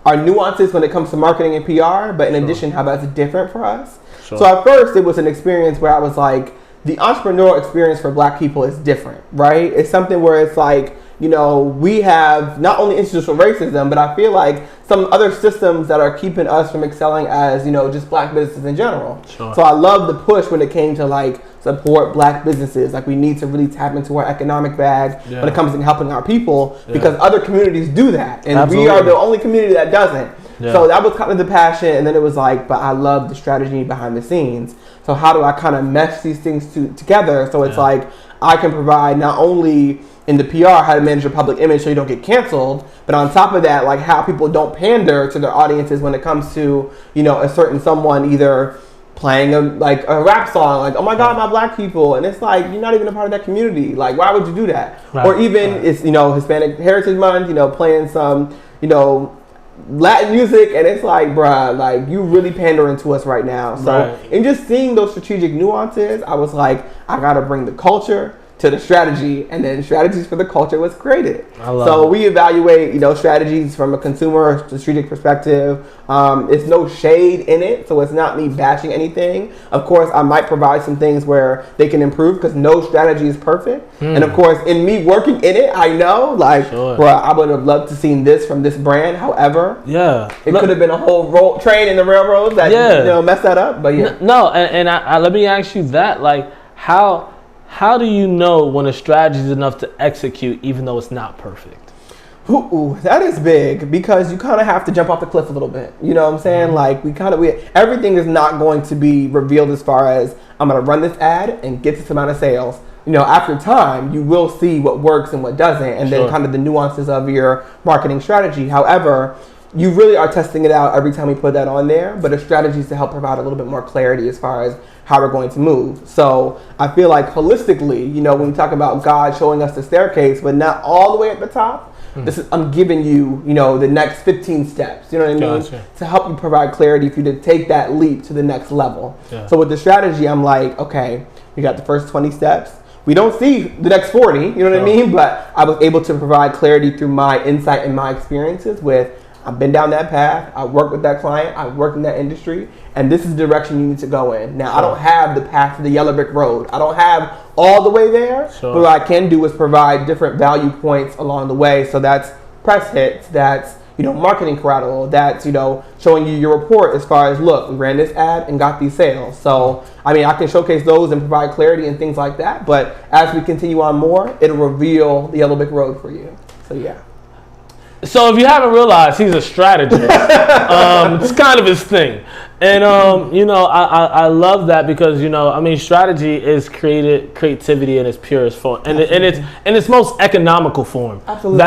our nuances when it comes to marketing and PR, but in addition, how that's different for us. So at first, it was an experience where I was like, the entrepreneurial experience for Black people is different, right? It's something where it's like, you know, we have not only institutional racism, but I feel like some other systems that are keeping us from excelling as, you know, just Black businesses in general. Sure. So I love the push when it came to like support Black businesses. Like, we need to really tap into our economic bag when it comes to helping our people, because other communities do that. And we are the only community that doesn't. Yeah. So that was kind of the passion, and then it was like, but I love the strategy behind the scenes. So how do I kind of mesh these things together? So it's like, I can provide not only in the PR how to manage your public image so you don't get canceled, but on top of that, like how people don't pander to their audiences when it comes to, you know, a certain someone either playing a rap song, like, oh my God, my Black people, and it's like, you're not even a part of that community. Like, why would you do that? Right. Or even it's, you know, Hispanic Heritage Month, you know, playing some, you know, Latin music, and it's like, bruh, like, you really pandering to us right now. So, and just seeing those strategic nuances, I was like, I gotta bring the culture to the strategy, and then strategies for the culture was created. So we evaluate, strategies from a consumer strategic perspective. It's no shade in it, so it's not me bashing anything. Of course, I might provide some things where they can improve because no strategy is perfect. And of course, in me working in it, I know, bro, I would have loved to seen this from this brand. However, it could have been a whole train in the railroad that messed that up. But let me ask you that, how do you know when a strategy is enough to execute even though it's not perfect? Ooh, that is big because you kind of have to jump off the cliff a little bit. You know what I'm saying? Everything is not going to be revealed as far as I'm going to run this ad and get this amount of sales. After time, you will see what works and what doesn't, and then kind of the nuances of your marketing strategy. However, you really are testing it out every time we put that on there, but a strategy is to help provide a little bit more clarity as far as how we're going to move. So I feel like holistically, when we talk about God showing us the staircase, but not all the way at the top, I'm giving you, the next 15 steps, you know what I mean? Gotcha. To help you provide clarity for you to take that leap to the next level. Yeah. So with the strategy, I'm like, okay, we got the first 20 steps. We don't see the next 40, you know what I mean? But I was able to provide clarity through my insight and my experiences with, I've been down that path. I work with that client. I work in that industry, and this is the direction you need to go in. Now, I don't have the path to the yellow brick road. I don't have all the way there, but what I can do is provide different value points along the way. So that's press hits, that's marketing collateral, that's showing you your report as far as, look, we ran this ad and got these sales. So I can showcase those and provide clarity and things like that. But as we continue on more, it'll reveal the yellow brick road for you. So yeah. So if you haven't realized, he's a strategist. It's kind of his thing. And, I love that because, strategy is creativity in its purest form. And it's in its most economical form. Absolutely.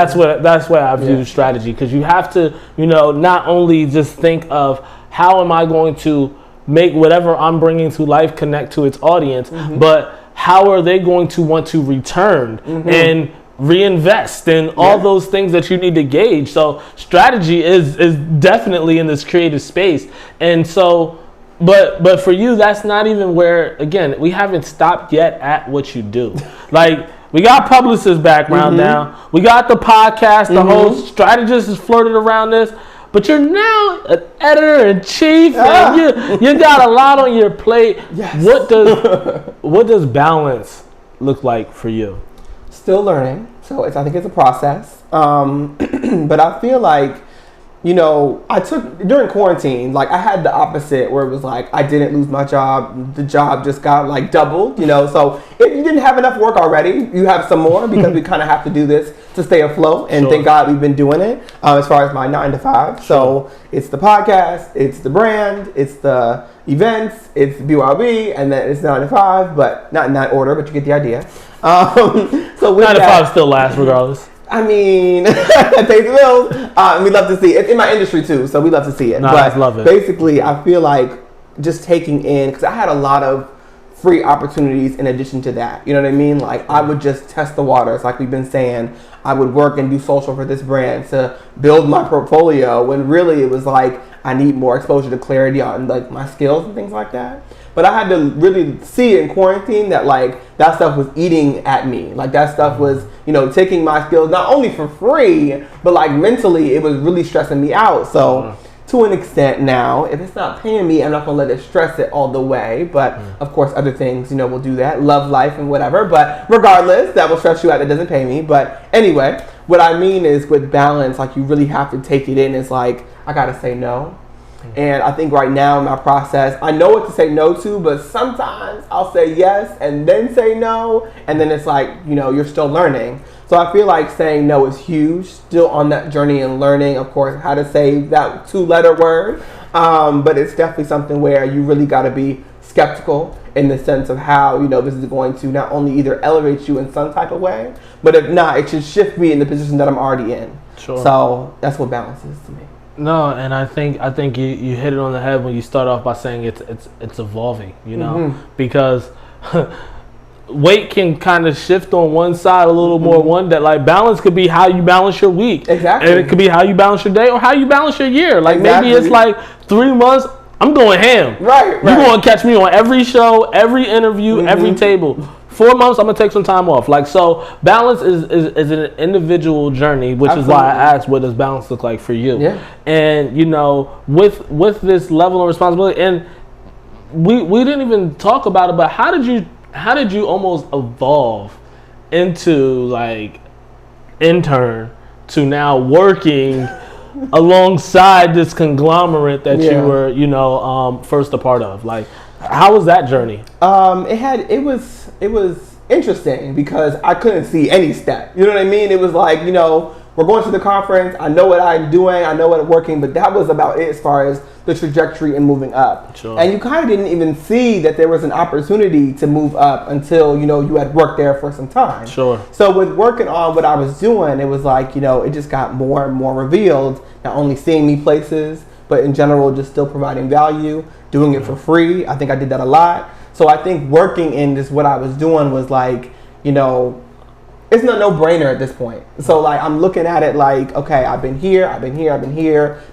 That's where I view strategy, because you have to, not only just think of how am I going to make whatever I'm bringing to life connect to its audience, but how are they going to want to return and reinvest and all those things that you need to gauge. So strategy is definitely in this creative space. And so, but for you, that's not even where, again, we haven't stopped yet at what you do. We got publicist background now. We got the podcast, the whole Strategist is flirted around this, but you're now an editor-in-chief and you got a lot on your plate. Yes. What does balance look like for you? Still learning, so I think it's a process. But I feel like, I took during quarantine, I had the opposite where it was I didn't lose my job, the job just got doubled, So if you didn't have enough work already, you have some more because we kind of have to do this to stay afloat. And thank God we've been doing it as far as my 9 to 5. So it's the podcast, it's the brand, it's the events, it's BYOB, and then it's 9 to 5, but not in that order, but you get the idea. So 9 to 5 still lasts regardless. It pays the bills. And we love to see it. It's in my industry too, so we love to see it. I love it. Basically, I feel like just taking in, because I had a lot of free opportunities in addition to that. You know what I mean? I would just test the waters, like we've been saying. I would work and do social for this brand to build my portfolio, when really it was I need more exposure to clarity on my skills and things like that. But I had to really see in quarantine that that stuff was eating at me. That stuff was, taking my skills not only for free, but mentally it was really stressing me out. So to an extent now, if it's not paying me, I'm not gonna let it stress it all the way. But of course other things, will do that. Love life and whatever. But regardless, that will stress you out, that doesn't pay me. But anyway, what I mean is with balance, you really have to take it in. It's I gotta say no. And I think right now in my process, I know what to say no to, but sometimes I'll say yes and then say no. And then it's you're still learning. So I feel like saying no is huge, still on that journey and learning, of course, how to say that 2-letter word. But it's definitely something where you really got to be skeptical in the sense of how, this is going to not only either elevate you in some type of way, but if not, it should shift me in the position that I'm already in. Sure. So that's what balance is to me. No, and I think you hit it on the head when you start off by saying it's evolving, because weight can kind of shift on one side a little more. One that balance could be how you balance your week, exactly, and it could be how you balance your day or how you balance your year. Maybe it's 3 months. I'm going ham. Right. You're going to catch me on every show, every interview, every table. 4 months, I'm gonna take some time off. Like, so balance is an individual journey, which is why I asked, what does balance look like for you? Yeah. And with this level of responsibility, and we didn't even talk about it, but how did you almost evolve into like intern to now working alongside this conglomerate that you were first a part of? Like, how was that journey? It was interesting because I couldn't see any step. You know what I mean? It was like, we're going to the conference. I know what I'm doing. I know what I'm working, but that was about it as far as the trajectory and moving up. Sure. And you kind of didn't even see that there was an opportunity to move up until, you had worked there for some time. Sure. So with working on what I was doing, it was like, it just got more and more revealed, not only seeing me places, but in general, just still providing value, doing it for free. I think I did that a lot. So I think working in just what I was doing was like, it's not no-brainer at this point. So like I'm looking at it like, okay, I've been here.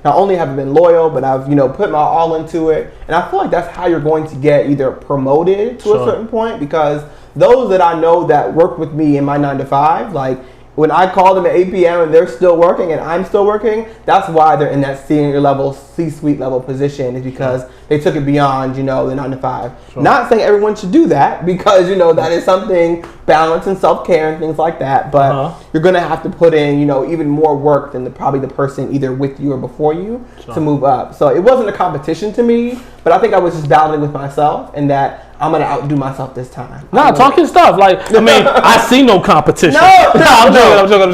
Not only have I been loyal, but I've put my all into it. And I feel like that's how you're going to get either promoted to a certain point, because those that I know that work with me in my 9 to 5, like when I call them at 8 p.m. and they're still working and I'm still working, that's why they're in that senior level, C-suite level position, is because they took it beyond, the 9 to 5. Sure. Not saying everyone should do that, because, that is something, balance and self-care and things like that. But you're going to have to put in, even more work than probably the person either with you or before you to move up. So it wasn't a competition to me, but I think I was just battling with myself, and that I'm going to outdo myself this time. Nah, talking stuff. Like, I mean, I see no competition. I'm joking.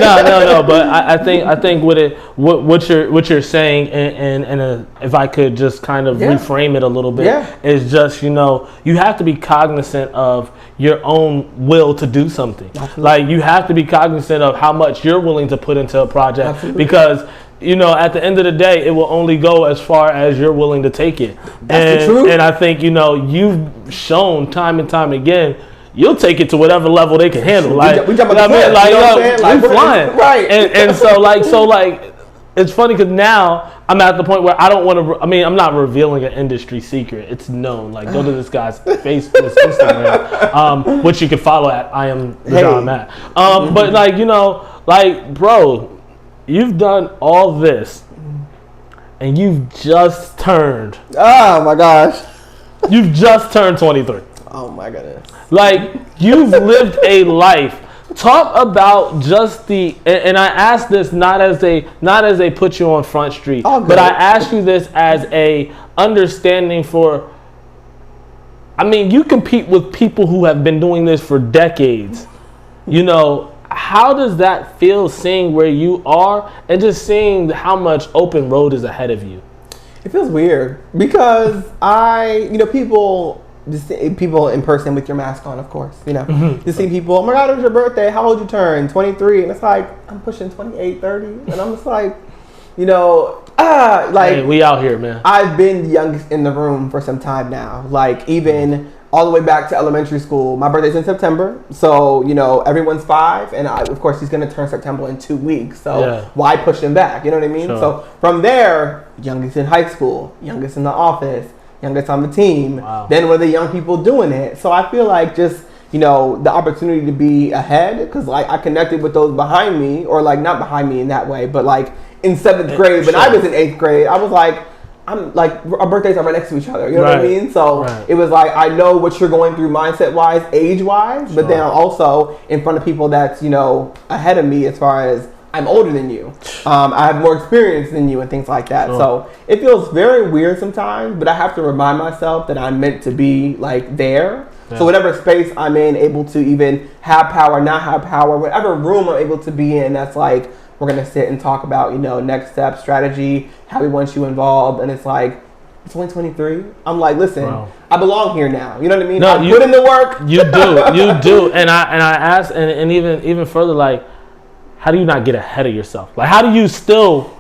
No. But I think what you're saying, and if I could just kind of reframe it a little bit, is just, you have to be cognizant of your own will to do something. Absolutely. Like, you have to be cognizant of how much you're willing to put into a project. Absolutely. Because at the end of the day, it will only go as far as you're willing to take it. That's the truth. And I think, you've shown time and time again, you'll take it to whatever level they can handle. Like, we jump on the cliff, we're flying. Right. And so it's funny because now I'm at the point where I don't want to, I'm not revealing an industry secret. It's known. Like, go to this guy's Facebook, his Instagram, which you can follow at I am Donovan Mack. But bro, you've done all this, and you've just turned. Oh my gosh. You've just turned 23. Oh my goodness. Like, you've lived a life. Talk about just and I ask this not as a put you on Front Street, but I ask you this as a understanding for. You compete with people who have been doing this for decades. How does that feel, seeing where you are and just seeing how much open road is ahead of you? It feels weird because people in person with your mask on, of course, you see people, oh my God, it was your birthday. How old you turn? 23. And it's like, I'm pushing 28, 30. And I'm just like, hey, we out here, man. I've been the youngest in the room for some time now. Like, even all the way back to elementary school. My birthday's in September, so everyone's 5, and of course he's gonna turn September in 2 weeks. So why push him back? You know what I mean? Sure. So from there, youngest in high school, youngest in the office, youngest on the team. Wow. Then one of the young people doing it. So I feel like just the opportunity to be ahead, because like I connected with those behind me, or like not behind me in that way, but like in 7th grade, when I was in 8th grade, I was like, I'm like, our birthdays are right next to each other. You know what I mean? So it was like, I know what you're going through mindset-wise, age-wise, but then I'm also in front of people that's, ahead of me as far as I'm older than you. I have more experience than you and things like that. Sure. So it feels very weird sometimes, but I have to remind myself that I'm meant to be like there. Yeah. So whatever space I'm in, able to even have power, not have power, whatever room I'm able to be in, that's like, we're going to sit and talk about, next step, strategy, how we want you involved. And it's like, it's only 23. I'm like, listen, I belong here now. You know what I mean? No, I put in the work. You do. And I ask, and even further, like, how do you not get ahead of yourself? Like, how do you still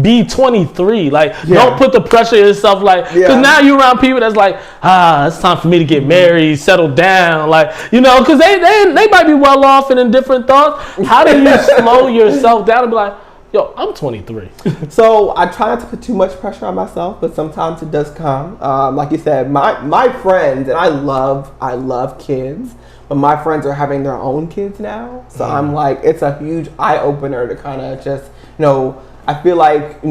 be 23? Like, don't put the pressure on yourself. Like, because now you're around people that's like, it's time for me to get married, settle down. Like, because they might be well off and in different thoughts. How do you slow yourself down and be like, Yo, I'm 23. So I try not to put too much pressure on myself, but sometimes it does come. Like you said, my friends, and I love kids, but my friends are having their own kids now. So I'm like, it's a huge eye opener to kind of just, I feel like,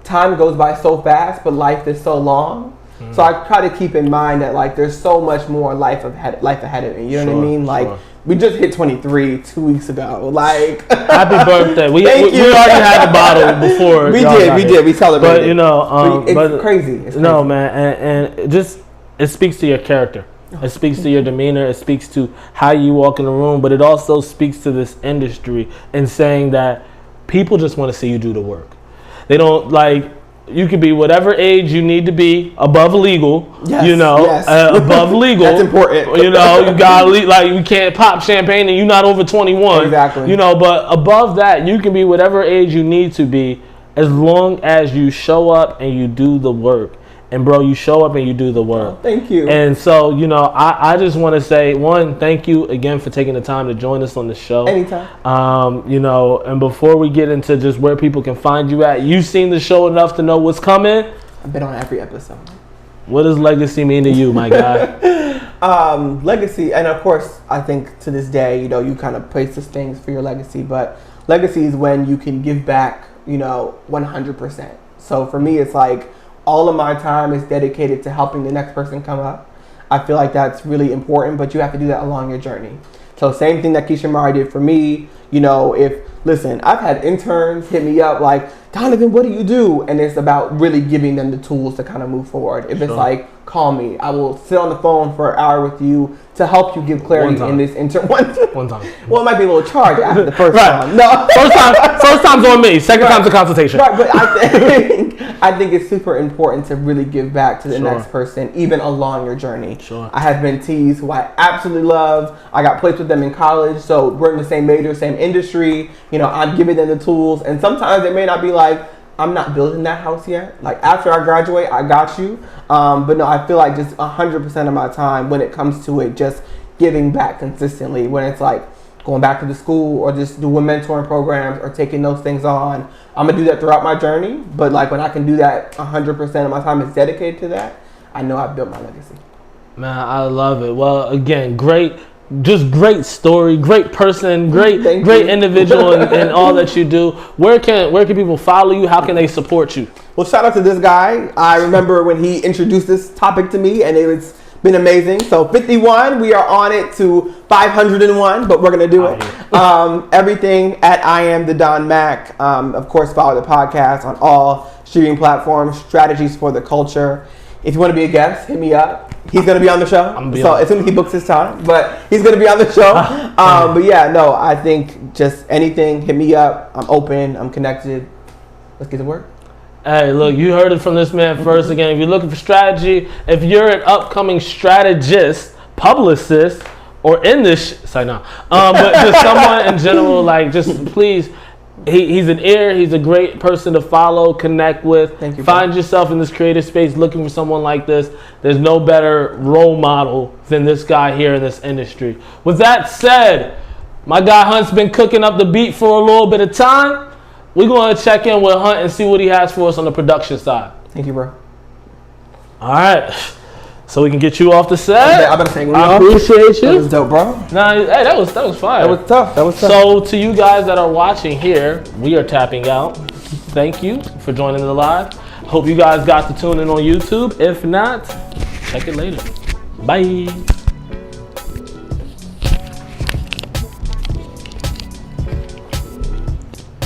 time goes by so fast, but life is so long. So I try to keep in mind that like there's so much more life ahead of me. You know what I mean? Like we just hit 23 2 weeks ago. Like happy birthday! We already had the bottle before. We did. We celebrated. But it's crazy. It's crazy. No, man, and it speaks to your character. It speaks to your demeanor. It speaks to how you walk in the room. But it also speaks to this industry and saying that people just want to see you do the work. They don't like. You could be whatever age you need to be above legal, above legal. That's important. You gotta like you can't pop champagne and you're not over 21. Exactly. But above that, you can be whatever age you need to be as long as you show up and you do the work. And bro, you show up and you do the work. Oh, thank you. And so, I just want to say, one, thank you again for taking the time to join us on the show. Anytime. And before we get into just where people can find you at, you've seen the show enough to know what's coming. I've been on every episode. What does legacy mean to you, my guy? Legacy, and of course, I think to this day, you kind of place these things for your legacy, but legacy is when you can give back, 100%. So for me, it's like, all of my time is dedicated to helping the next person come up. I feel like that's really important, but you have to do that along your journey. So same thing that Keisha Mari did for me. I've had interns hit me up like, Donovan, what do you do? And it's about really giving them the tools to kind of move forward. If it's like, call me, I will sit on the phone for an hour with you to help you give clarity in this One time. Well, it might be a little charge after the first time. No, first time's on me. Second time's a consultation. Right, but I think it's super important to really give back to the next person, even along your journey. Sure. I have mentees who I absolutely love. I got placed with them in college, so we're in the same major, same industry. I'm giving them the tools, and sometimes it may not be like, I'm not building that house yet. Like after I graduate, I got you. But no, I feel like just 100% of my time when it comes to it, just giving back consistently. When it's like going back to the school or just doing mentoring programs or taking those things on, I'm gonna do that throughout my journey. But like when I can do that, 100% of my time is dedicated to that. I know I've built my legacy. Man, I love it. Well, again, great story, great person, great individual in all that you do. Where can people follow you? How can they support you? Well, shout out to this guy. I remember when he introduced this topic to me, and it's been amazing. So 51, we are on it to 501, but we're gonna do it. Everything at I am the Don Mack. Of course, follow the podcast on all streaming platforms. Strategies for the culture. If you want to be a guest, hit me up. He's going to be on the show. So as soon as he books his time, but he's going to be on the show. But yeah, no, I think just anything, hit me up. I'm open. I'm connected. Let's get to work. Hey, look, you heard it from this man first. Again, if you're looking for strategy, if you're an upcoming strategist, publicist, or in this, but just someone in general, like just please, he's an ear. He's a great person to follow, connect with. Thank you. Find yourself in this creative space looking for someone like this. There's no better role model than this guy here in this industry. With that said, my guy Hunt's been cooking up the beat for a little bit of time. We're going to check in with Hunt and see what he has for us on the production side. Thank you, bro. All right. So we can get you off the set. I'm saying I appreciate you. That was dope, bro. Nah, hey, that was fire. That was tough. So to you guys that are watching here, we are tapping out. Thank you for joining the live. Hope you guys got to tune in on YouTube. If not, check it later. Bye.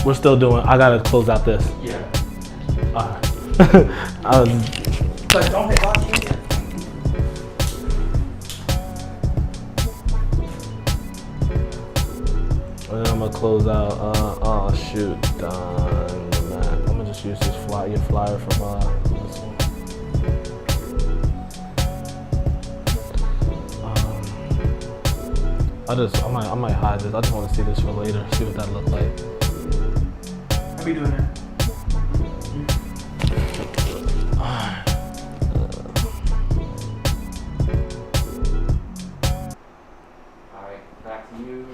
We're still doing. I gotta close out this. Yeah. All right. But don't hit lock in yet. And then I'm gonna close out. Oh shoot, Don Mack. I'm gonna just use this flyer from this one. I might hide this. I just want to see this for later. See what that look like. How we doing that? Alright, back to you.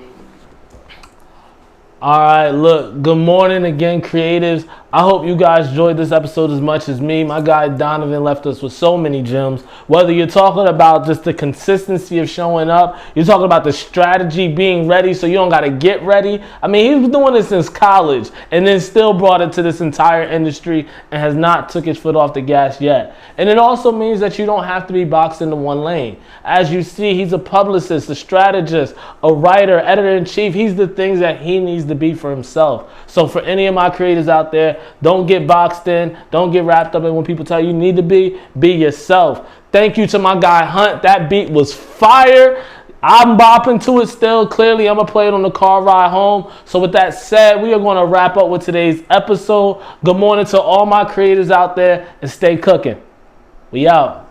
All right, look, good morning again, creatives. I hope you guys enjoyed this episode as much as me. My guy Donovan left us with so many gems. Whether you're talking about just the consistency of showing up, you're talking about the strategy, being ready so you don't got to get ready. I mean, he was doing this since college and then still brought it to this entire industry and has not took his foot off the gas yet. And it also means that you don't have to be boxed into one lane. As you see, he's a publicist, a strategist, a writer, editor-in-chief. He's the things that he needs to be for himself. So for any of my creators out there, don't get boxed in. Don't get wrapped up in when people tell you need to be yourself. Thank you to my guy Hunt. That beat was fire. I'm bopping to it still. Clearly, I'm going to play it on the car ride home. So with that said, we are going to wrap up with today's episode. Good morning to all my creators out there and stay cooking. We out.